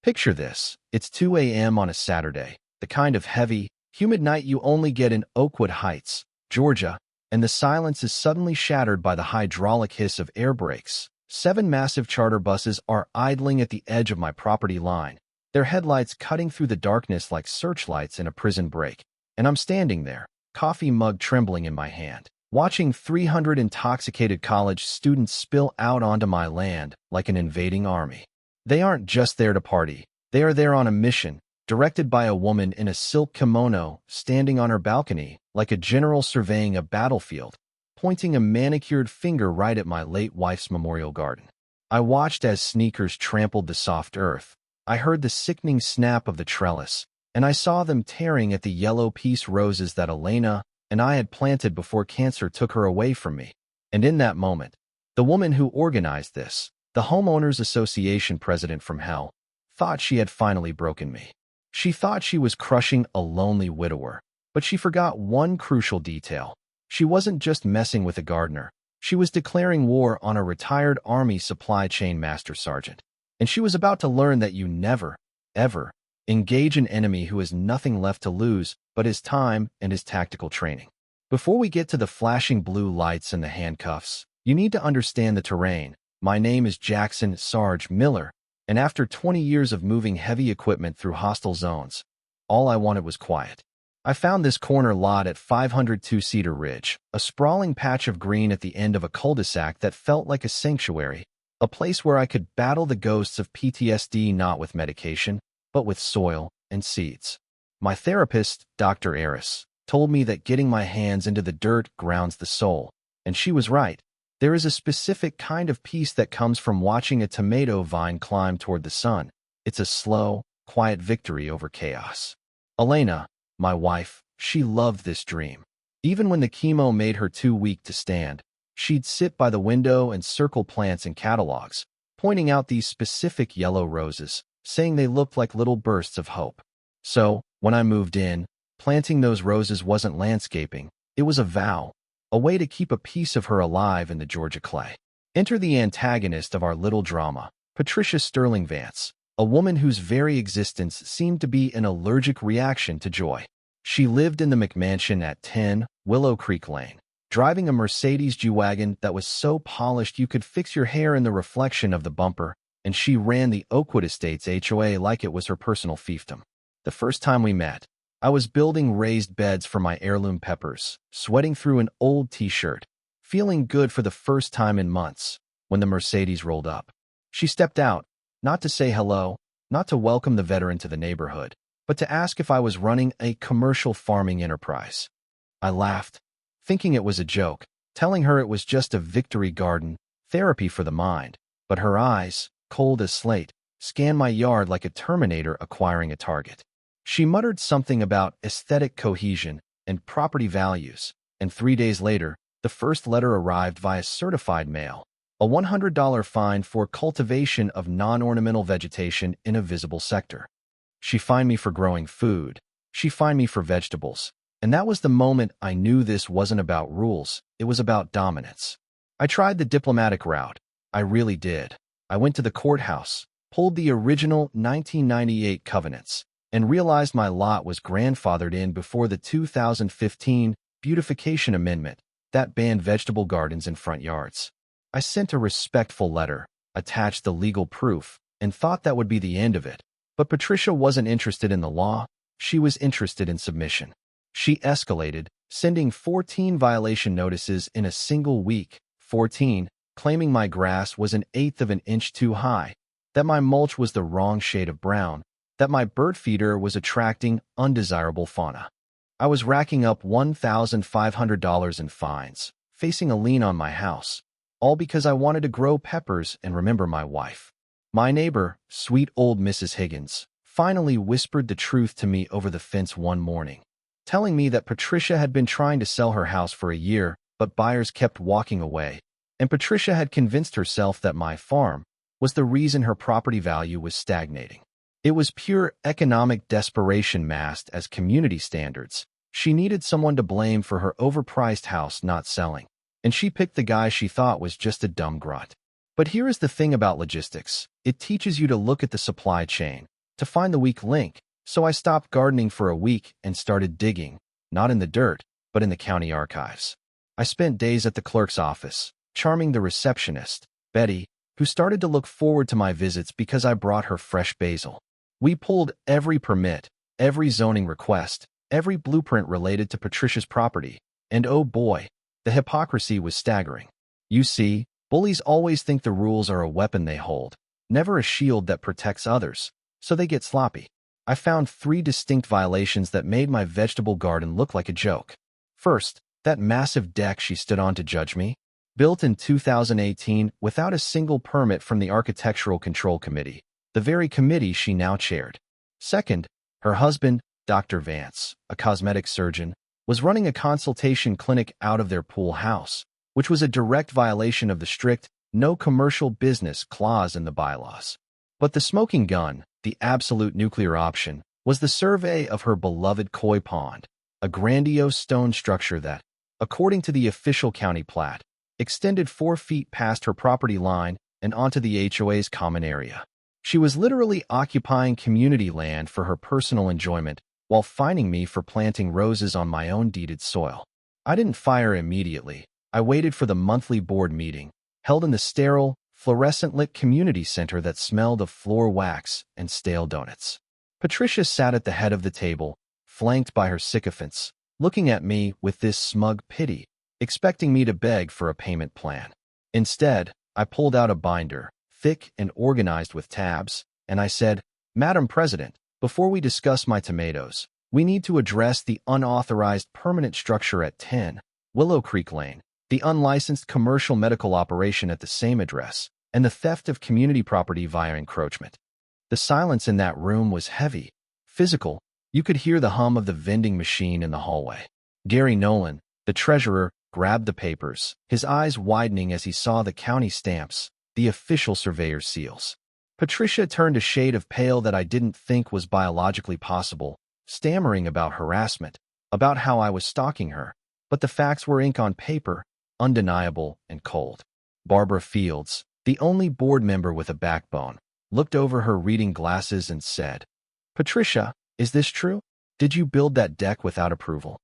Picture this. It's 2 a.m. on a Saturday, the kind of heavy, humid night you only get in Oakwood Heights, Georgia, and the silence is suddenly shattered by the hydraulic hiss of air brakes. 7 massive charter buses are idling at the edge of my property line, their headlights cutting through the darkness like searchlights in a prison break. And I'm standing there, coffee mug trembling in my hand, watching 300 intoxicated college students spill out onto my land like an invading army. They aren't just there to party. They are there on a mission, directed by a woman in a silk kimono, standing on her balcony like a general surveying a battlefield, pointing a manicured finger right at my late wife's memorial garden. I watched as sneakers trampled the soft earth. I heard the sickening snap of the trellis, and I saw them tearing at the yellow peace roses that Elena and I had planted before cancer took her away from me. And in that moment, the woman who organized this, the Homeowners Association president from hell, thought she had finally broken me. She thought she was crushing a lonely widower, but she forgot one crucial detail. She wasn't just messing with a gardener. She was declaring war on a retired Army supply chain master sergeant. And she was about to learn that you never, ever, engage an enemy who has nothing left to lose but his time and his tactical training. Before we get to the flashing blue lights and the handcuffs, you need to understand the terrain. My name is Jackson Sarge Miller, and after 20 years of moving heavy equipment through hostile zones, all I wanted was quiet. I found this corner lot at 502 Cedar Ridge, a sprawling patch of green at the end of a cul-de-sac that felt like a sanctuary, a place where I could battle the ghosts of PTSD not with medication, but with soil and seeds. My therapist, Dr. Eris, told me that getting my hands into the dirt grounds the soul, and she was right. There is a specific kind of peace that comes from watching a tomato vine climb toward the sun. It's a slow, quiet victory over chaos. Elena, my wife, she loved this dream. Even when the chemo made her too weak to stand, she'd sit by the window and circle plants and catalogs, pointing out these specific yellow roses, saying they looked like little bursts of hope. So, when I moved in, planting those roses wasn't landscaping, it was a vow, a way to keep a piece of her alive in the Georgia clay. Enter the antagonist of our little drama, Patricia Sterling Vance, a woman whose very existence seemed to be an allergic reaction to joy. She lived in the McMansion at 10 Willow Creek Lane, driving a Mercedes G-Wagon that was so polished you could fix your hair in the reflection of the bumper, and she ran the Oakwood Estates HOA like it was her personal fiefdom. The first time we met, I was building raised beds for my heirloom peppers, sweating through an old t-shirt, feeling good for the first time in months, when the Mercedes rolled up. She stepped out, not to say hello, not to welcome the veteran to the neighborhood, but to ask if I was running a commercial farming enterprise. I laughed, thinking it was a joke, telling her it was just a victory garden, therapy for the mind, but her eyes, cold as slate, scanned my yard like a Terminator acquiring a target. She muttered something about aesthetic cohesion and property values, and 3 days later, the first letter arrived via certified mail, a $100 fine for cultivation of non-ornamental vegetation in a visible sector. She fined me for growing food. She fined me for vegetables. And that was the moment I knew this wasn't about rules, it was about dominance. I tried the diplomatic route. I really did. I went to the courthouse, pulled the original 1998 covenants, and realized my lot was grandfathered in before the 2015 Beautification Amendment that banned vegetable gardens in front yards. I sent a respectful letter, attached the legal proof, and thought that would be the end of it. But Patricia wasn't interested in the law, she was interested in submission. She escalated, sending 14 violation notices in a single week, 14, claiming my grass was 1/8 of an inch too high, that my mulch was the wrong shade of brown, that my bird feeder was attracting undesirable fauna. I was racking up $1,500 in fines, facing a lien on my house, all because I wanted to grow peppers and remember my wife. My neighbor, sweet old Mrs. Higgins, finally whispered the truth to me over the fence one morning, telling me that Patricia had been trying to sell her house for a year, but buyers kept walking away, and Patricia had convinced herself that my farm was the reason her property value was stagnating. It was pure economic desperation masked as community standards. She needed someone to blame for her overpriced house not selling, and she picked the guy she thought was just a dumb grunt. But here is the thing about logistics. It teaches you to look at the supply chain, to find the weak link. So I stopped gardening for a week and started digging, not in the dirt, but in the county archives. I spent days at the clerk's office, charming the receptionist, Betty, who started to look forward to my visits because I brought her fresh basil. We pulled every permit, every zoning request, every blueprint related to Patricia's property, and oh boy, the hypocrisy was staggering. You see, bullies always think the rules are a weapon they hold, never a shield that protects others, so they get sloppy. I found 3 distinct violations that made my vegetable garden look like a joke. First, that massive deck she stood on to judge me, built in 2018 without a single permit from the Architectural Control Committee, the very committee she now chaired. Second, her husband, Dr. Vance, a cosmetic surgeon, was running a consultation clinic out of their pool house, which was a direct violation of the strict no commercial business clause in the bylaws. But the smoking gun, the absolute nuclear option, was the survey of her beloved koi pond, a grandiose stone structure that, according to the official county plat, extended 4 feet past her property line and onto the HOA's common area. She was literally occupying community land for her personal enjoyment while fining me for planting roses on my own deeded soil. I didn't fire immediately. I waited for the monthly board meeting, held in the sterile, fluorescent-lit community center that smelled of floor wax and stale donuts. Patricia sat at the head of the table, flanked by her sycophants, looking at me with this smug pity, expecting me to beg for a payment plan. Instead, I pulled out a binder, thick and organized with tabs, and I said, "Madam President, before we discuss my tomatoes, we need to address the unauthorized permanent structure at 10 Willow Creek Lane, the unlicensed commercial medical operation at the same address, and the theft of community property via encroachment." The silence in that room was heavy, physical. You could hear the hum of the vending machine in the hallway. Gary Nolan, the treasurer, grabbed the papers, his eyes widening as he saw the county stamps, the official surveyor's seals. Patricia turned a shade of pale that I didn't think was biologically possible, stammering about harassment, about how I was stalking her, but the facts were ink on paper, undeniable and cold. Barbara Fields, the only board member with a backbone, looked over her reading glasses and said, "Patricia, is this true? Did you build that deck without approval?"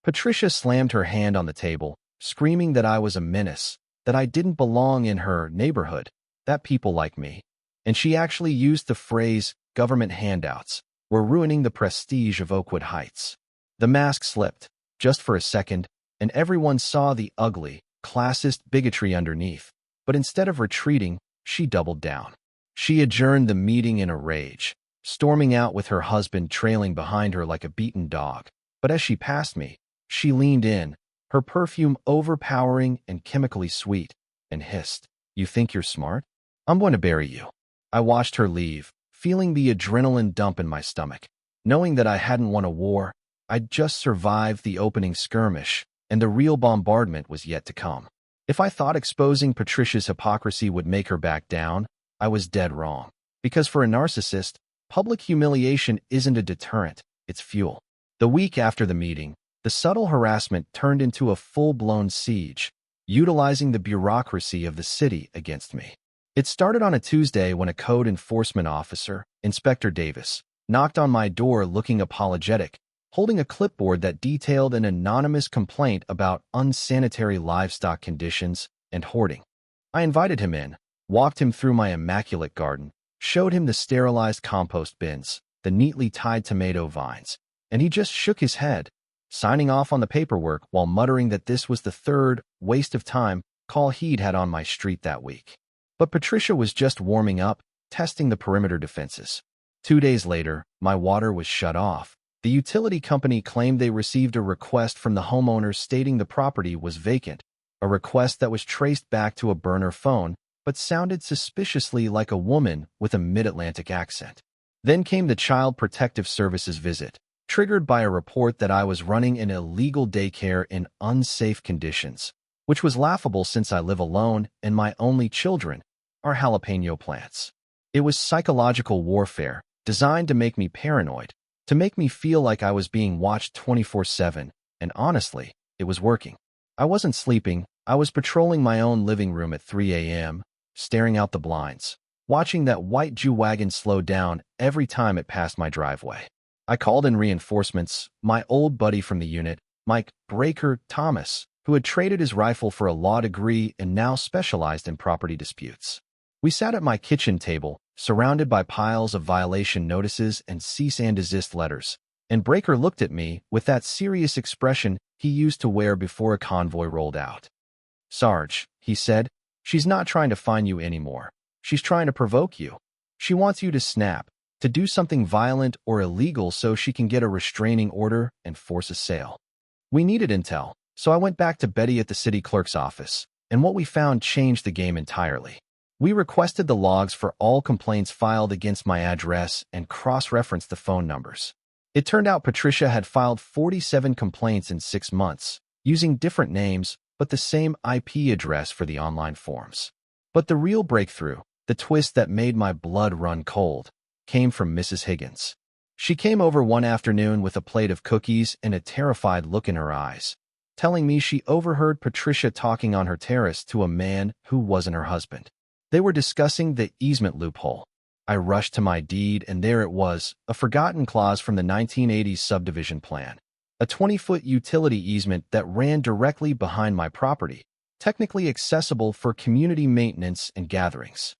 Patricia slammed her hand on the table, screaming that I was a menace, that I didn't belong in her neighborhood, that people like me, and she actually used the phrase, "government handouts," were ruining the prestige of Oakwood Heights. The mask slipped, just for a second, and everyone saw the ugly, classist bigotry underneath. But instead of retreating, she doubled down. She adjourned the meeting in a rage, storming out with her husband trailing behind her like a beaten dog. But as she passed me, she leaned in, her perfume overpowering and chemically sweet, and hissed, "You think you're smart? I'm going to bury you." I watched her leave, feeling the adrenaline dump in my stomach, knowing that I hadn't won a war. I'd just survived the opening skirmish, and the real bombardment was yet to come. If I thought exposing Patricia's hypocrisy would make her back down, I was dead wrong. Because for a narcissist, public humiliation isn't a deterrent, it's fuel. The week after the meeting, the subtle harassment turned into a full-blown siege, utilizing the bureaucracy of the city against me. It started on a Tuesday when a code enforcement officer, Inspector Davis, knocked on my door looking apologetic, holding a clipboard that detailed an anonymous complaint about unsanitary livestock conditions and hoarding. I invited him in, walked him through my immaculate garden, showed him the sterilized compost bins, the neatly tied tomato vines, and he just shook his head, signing off on the paperwork while muttering that this was the third waste of time call he'd had on my street that week. But Patricia was just warming up, testing the perimeter defenses. 2 days later, my water was shut off. The utility company claimed they received a request from the homeowner stating the property was vacant, a request that was traced back to a burner phone but sounded suspiciously like a woman with a mid-Atlantic accent. Then came the Child Protective Services visit, triggered by a report that I was running an illegal daycare in unsafe conditions, which was laughable since I live alone and my only children are jalapeno plants. It was psychological warfare, designed to make me paranoid, to make me feel like I was being watched 24/7, and honestly, it was working. I wasn't sleeping, I was patrolling my own living room at 3 a.m., staring out the blinds, watching that white Jew wagon slow down every time it passed my driveway. I called in reinforcements, my old buddy from the unit, Mike Breaker Thomas, who had traded his rifle for a law degree and now specialized in property disputes. We sat at my kitchen table, surrounded by piles of violation notices and cease and desist letters, and Breaker looked at me with that serious expression he used to wear before a convoy rolled out. "Sarge," he said, "she's not trying to fine you anymore. She's trying to provoke you. She wants you to snap, to do something violent or illegal so she can get a restraining order and force a sale." We needed intel, so I went back to Betty at the city clerk's office, and what we found changed the game entirely. We requested the logs for all complaints filed against my address and cross-referenced the phone numbers. It turned out Patricia had filed 47 complaints in 6 months, using different names but the same IP address for the online forms. But the real breakthrough, the twist that made my blood run cold, came from Mrs. Higgins. She came over one afternoon with a plate of cookies and a terrified look in her eyes, telling me she overheard Patricia talking on her terrace to a man who wasn't her husband. They were discussing the easement loophole. I rushed to my deed, and there it was, a forgotten clause from the 1980s subdivision plan. A 20-foot utility easement that ran directly behind my property, technically accessible for community maintenance and gatherings.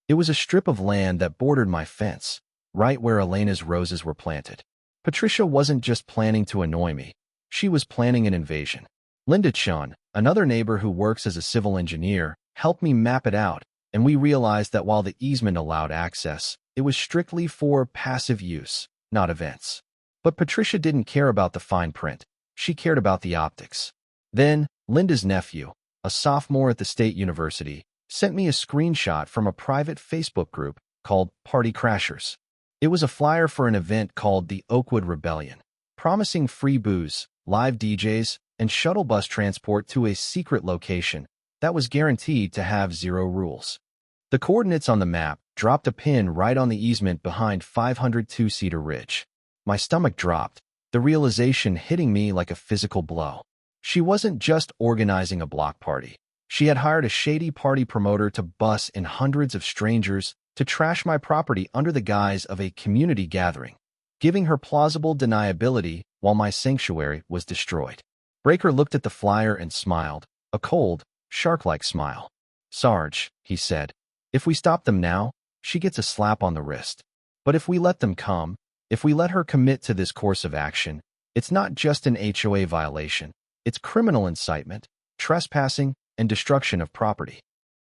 It was a strip of land that bordered my fence, right where Elena's roses were planted. Patricia wasn't just planning to annoy me. She was planning an invasion. Linda Chun, another neighbor who works as a civil engineer, helped me map it out, and we realized that while the easement allowed access, it was strictly for passive use, not events. But Patricia didn't care about the fine print. She cared about the optics. Then, Linda's nephew, a sophomore at the state university, sent me a screenshot from a private Facebook group called Partiers. It was a flyer for an event called the Oakwood Rebellion, promising free booze, live DJs, and shuttle bus transport to a secret location that was guaranteed to have 0 rules. The coordinates on the map dropped a pin right on the easement behind 502 Cedar Ridge. My stomach dropped, the realization hitting me like a physical blow. She wasn't just organizing a block party. She had hired a shady party promoter to bus in hundreds of strangers to trash my property under the guise of a community gathering, giving her plausible deniability while my sanctuary was destroyed. Breaker looked at the flyer and smiled, a cold, shark-like smile. "Sarge," he said, "if we stop them now, she gets a slap on the wrist. But if we let them come, if we let her commit to this course of action, it's not just an HOA violation, it's criminal incitement, trespassing, and destruction of property."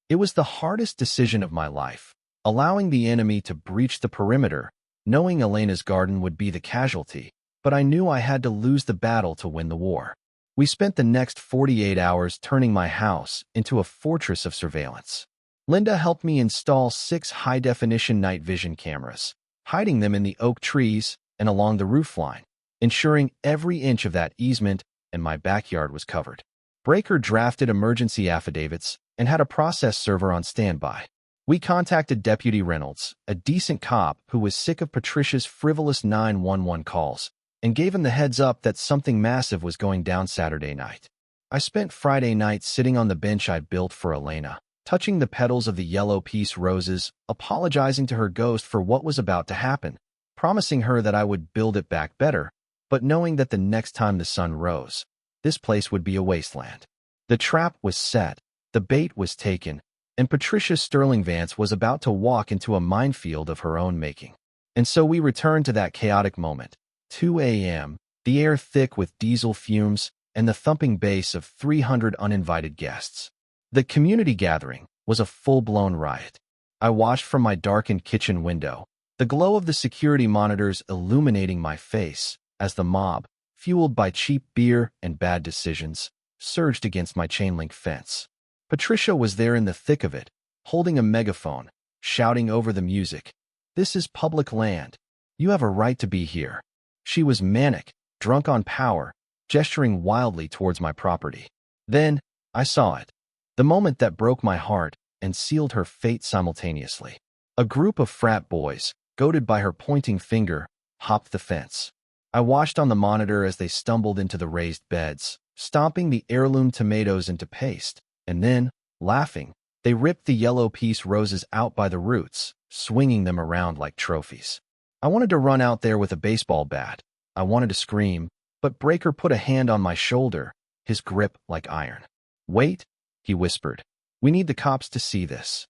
It was the hardest decision of my life, allowing the enemy to breach the perimeter, knowing Elena's garden would be the casualty, but I knew I had to lose the battle to win the war. We spent the next 48 hours turning my house into a fortress of surveillance. Linda helped me install 6 high-definition night vision cameras, hiding them in the oak trees and along the roofline, ensuring every inch of that easement and my backyard was covered. Breaker drafted emergency affidavits and had a process server on standby. We contacted Deputy Reynolds, a decent cop who was sick of Patricia's frivolous 911 calls, and gave him the heads up that something massive was going down Saturday night. I spent Friday night sitting on the bench I built for Elena, touching the petals of the yellow peace roses, apologizing to her ghost for what was about to happen, promising her that I would build it back better, but knowing that the next time the sun rose, this place would be a wasteland. The trap was set, the bait was taken, and Patricia Sterling Vance was about to walk into a minefield of her own making. And so we returned to that chaotic moment. 2 a.m., the air thick with diesel fumes and the thumping bass of 300 uninvited guests. The community gathering was a full-blown riot. I watched from my darkened kitchen window, the glow of the security monitors illuminating my face as the mob, fueled by cheap beer and bad decisions, surged against my chain-link fence. Patricia was there in the thick of it, holding a megaphone, shouting over the music, "This is public land. You have a right to be here." She was manic, drunk on power, gesturing wildly towards my property. Then, I saw it. The moment that broke my heart and sealed her fate simultaneously. A group of frat boys, goaded by her pointing finger, hopped the fence. I watched on the monitor as they stumbled into the raised beds, stomping the heirloom tomatoes into paste, and then, laughing, They ripped the yellow peace roses out by the roots, swinging them around like trophies. I wanted to run out there with a baseball bat. I wanted to scream, but Breaker put a hand on my shoulder, his grip like iron. "Wait," he whispered. "We need the cops to see this."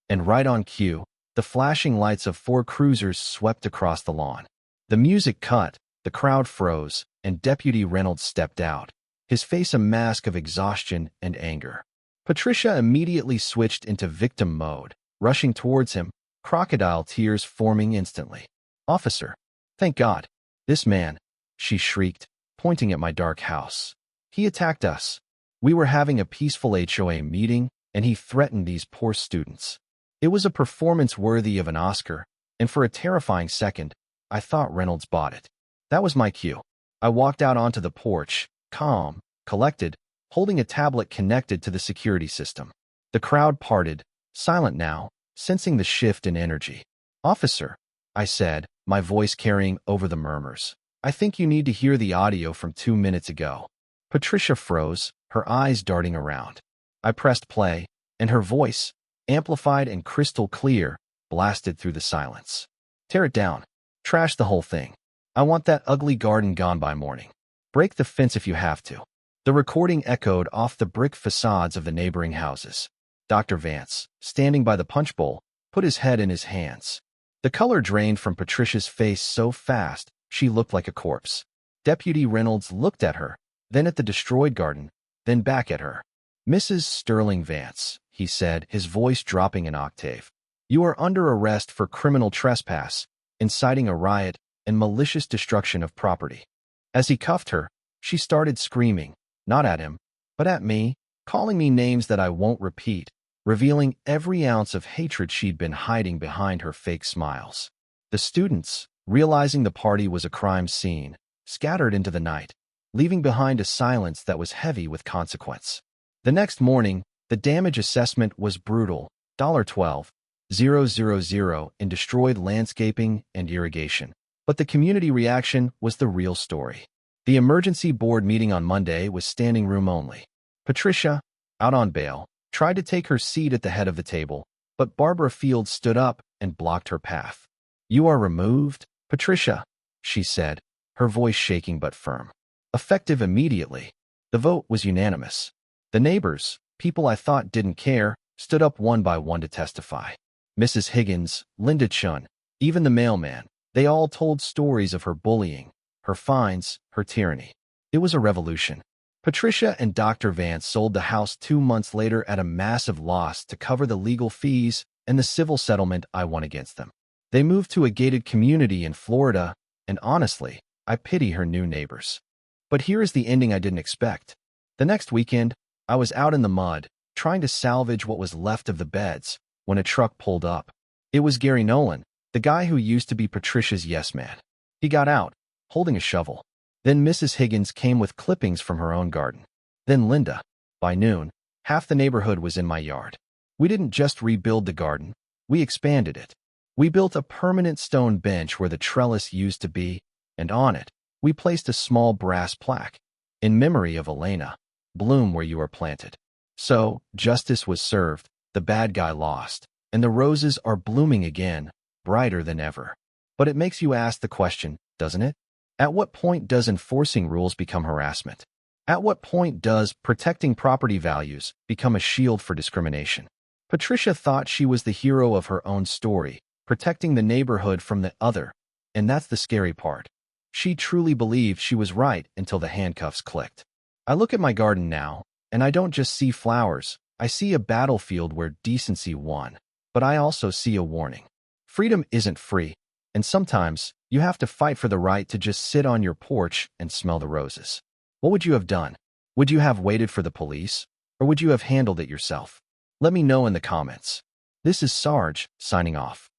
And right on cue, the flashing lights of 4 cruisers swept across the lawn. The music cut, the crowd froze, and Deputy Reynolds stepped out, his face a mask of exhaustion and anger. Patricia immediately switched into victim mode, rushing towards him, crocodile tears forming instantly. "Officer, thank God. This man," she shrieked, pointing at my dark house. "He attacked us. We were having a peaceful HOA meeting, and he threatened these poor students." It was a performance worthy of an Oscar, and for a terrifying second, I thought Reynolds bought it. That was my cue. I walked out onto the porch, calm, collected, holding a tablet connected to the security system. The crowd parted, silent now, sensing the shift in energy. "Officer," I said, my voice carrying over the murmurs, "I think you need to hear the audio from 2 minutes ago." Patricia froze, her eyes darting around. I pressed play, and her voice, amplified and crystal clear, blasted through the silence. "Tear it down. Trash the whole thing. I want that ugly garden gone by morning. Break the fence if you have to." The recording echoed off the brick facades of the neighboring houses. Dr. Vance, standing by the punch bowl, put his head in his hands. The color drained from Patricia's face so fast, she looked like a corpse. Deputy Reynolds looked at her, then at the destroyed garden, then back at her. "Mrs. Sterling Vance," he said, his voice dropping an octave. "You are under arrest for criminal trespass, inciting a riot, and malicious destruction of property." As he cuffed her, she started screaming, not at him, but at me, calling me names that I won't repeat, revealing every ounce of hatred she'd been hiding behind her fake smiles. The students, realizing the party was a crime scene, scattered into the night, leaving behind a silence that was heavy with consequence. The next morning, the damage assessment was brutal, $12,000 in destroyed landscaping and irrigation. But the community reaction was the real story. The emergency board meeting on Monday was standing room only. Patricia, out on bail, tried to take her seat at the head of the table, but Barbara Fields stood up and blocked her path. "You are removed, Patricia," she said, her voice shaking but firm. Effective immediately. The vote was unanimous. The neighbors, people I thought didn't care, stood up one by one to testify. Mrs. Higgins, Linda Chun, even the mailman, they all told stories of her bullying, her fines, her tyranny. It was a revolution. Patricia and Dr. Vance sold the house 2 months later at a massive loss to cover the legal fees and the civil settlement I won against them. They moved to a gated community in Florida, and honestly, I pity her new neighbors. But here is the ending I didn't expect. The next weekend, I was out in the mud, trying to salvage what was left of the beds, when a truck pulled up. It was Gary Nolan, the guy who used to be Patricia's yes man. He got out, holding a shovel. Then Mrs. Higgins came with clippings from her own garden. Then Linda. By noon, half the neighborhood was in my yard. We didn't just rebuild the garden, we expanded it. We built a permanent stone bench where the trellis used to be, and on it, we placed a small brass plaque, in memory of Elena, bloom where you are planted. So, justice was served, the bad guy lost, and the roses are blooming again, brighter than ever. But it makes you ask the question, doesn't it? At what point does enforcing rules become harassment? At what point does protecting property values become a shield for discrimination? Patricia thought she was the hero of her own story, protecting the neighborhood from the other, and that's the scary part. She truly believed she was right until the handcuffs clicked. I look at my garden now, and I don't just see flowers, I see a battlefield where decency won. But I also see a warning. Freedom isn't free, and sometimes you have to fight for the right to just sit on your porch and smell the roses. What would you have done? Would you have waited for the police, or would you have handled it yourself? Let me know in the comments. This is Sarge, signing off.